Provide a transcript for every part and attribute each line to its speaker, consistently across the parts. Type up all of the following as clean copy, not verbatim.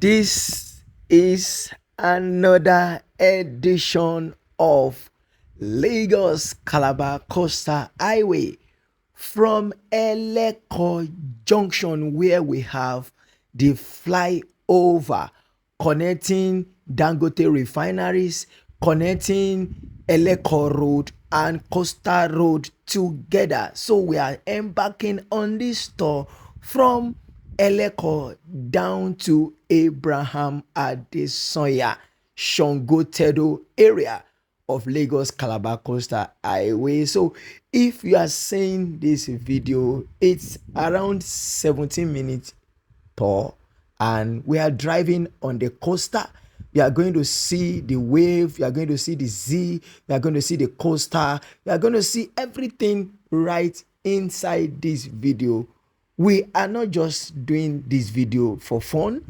Speaker 1: This is another edition of Lagos Calabar Coastal Highway from Eleko Junction, where we have the flyover connecting Dangote refineries, connecting Eleko Road and Coastal Road together. So we are embarking on this tour from Eleko down to Abraham Adesanya Shangotedo area of Lagos Calabar Coastal Highway. So if you are seeing this video, it's around 17 minutes tour and we are driving on the coaster. You are going to see the wave, you are going to see the Z, you are going to see the coaster, you are going to see everything right inside this video. We are not just doing this video for fun.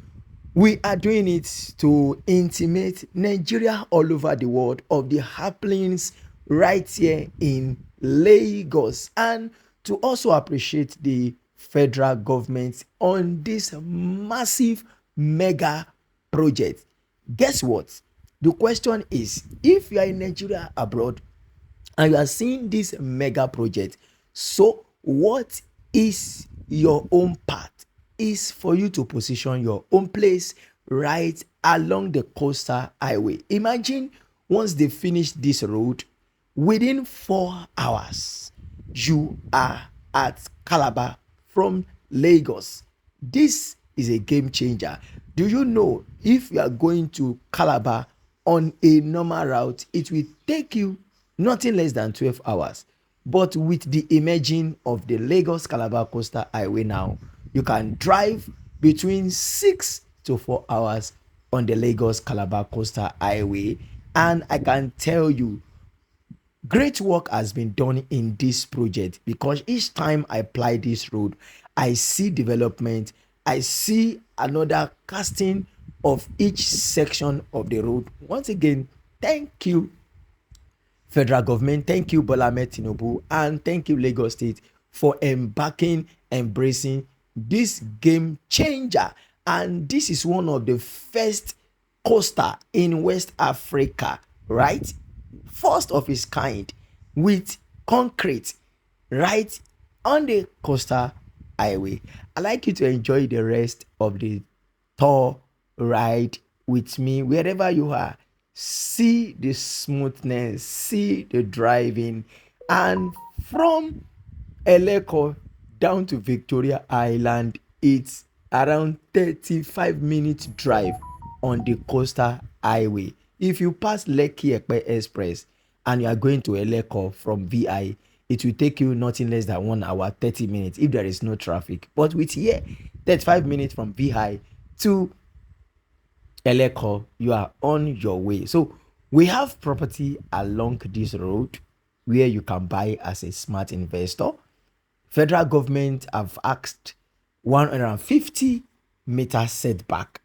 Speaker 1: We are doing it to intimate Nigeria all over the world of the happenings right here in Lagos, and to also appreciate the federal government on this massive mega project. Guess what? The question is, if you are in Nigeria abroad and you are seeing this mega project, so what is your own part? Is for you to position your own place right along the coastal highway. Imagine once they finish this road, within 4 hours you are at Calabar from Lagos. This is a game changer. Do you know, if you are going to Calabar on a normal route, it will take you nothing less than 12 hours. But with the emerging of the Lagos Calabar Coastal Highway now, you can drive between 6 to 4 hours on the Lagos Calabar Coastal Highway. And I can tell you, great work has been done in this project, because each time I apply this road, I see development, I see another casting of each section of the road. Once again, thank you federal government, thank you Bola Ahmed Tinubu, and thank you Lagos State for embracing this game changer. And this is one of the first coaster in West Africa, right? First of its kind, with concrete right on the coastal highway. I'd like you to enjoy the rest of the tour ride with me wherever you are. See the smoothness, see the driving, and from Eleko down to Victoria Island, it's around 35 minutes drive on the coastal highway. If you pass Lekki Epe Express and you are going to Eleko from VI, it will take you nothing less than 1 hour 30 minutes if there is no traffic. But with here 35 minutes from VI to Eleko, you are on your way. So we have property along this road where you can buy as a smart investor. Federal government have asked 150 meter setback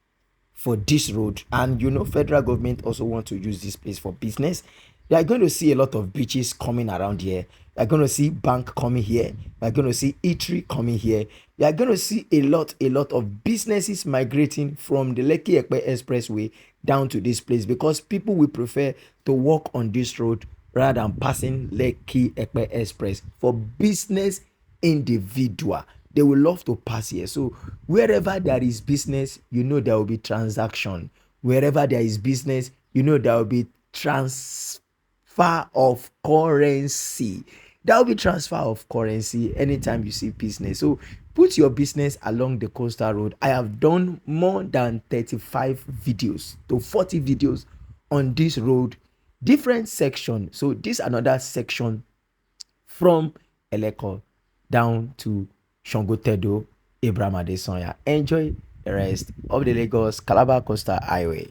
Speaker 1: for this road, and you know, federal government also want to use this place for business. You are going to see a lot of beaches coming around here. You are going to see bank coming here. You are going to see eatery coming here. You are going to see a lot of businesses migrating from the Lekki Epe Expressway down to this place, because people will prefer to walk on this road rather than passing Lekki Epe Express. For business individual, they will love to pass here. So wherever there is business, you know there will be transaction. Wherever there is business, you know there will be transfer of currency. There will be transfer of currency anytime you see business. So put your business along the coastal road. I have done more than 35 videos to 40 videos on this road, different section. So this another section from Eleko down to Shangotedo Abraham Adesanya. Enjoy the rest of the Lagos Calabar Coastal Highway.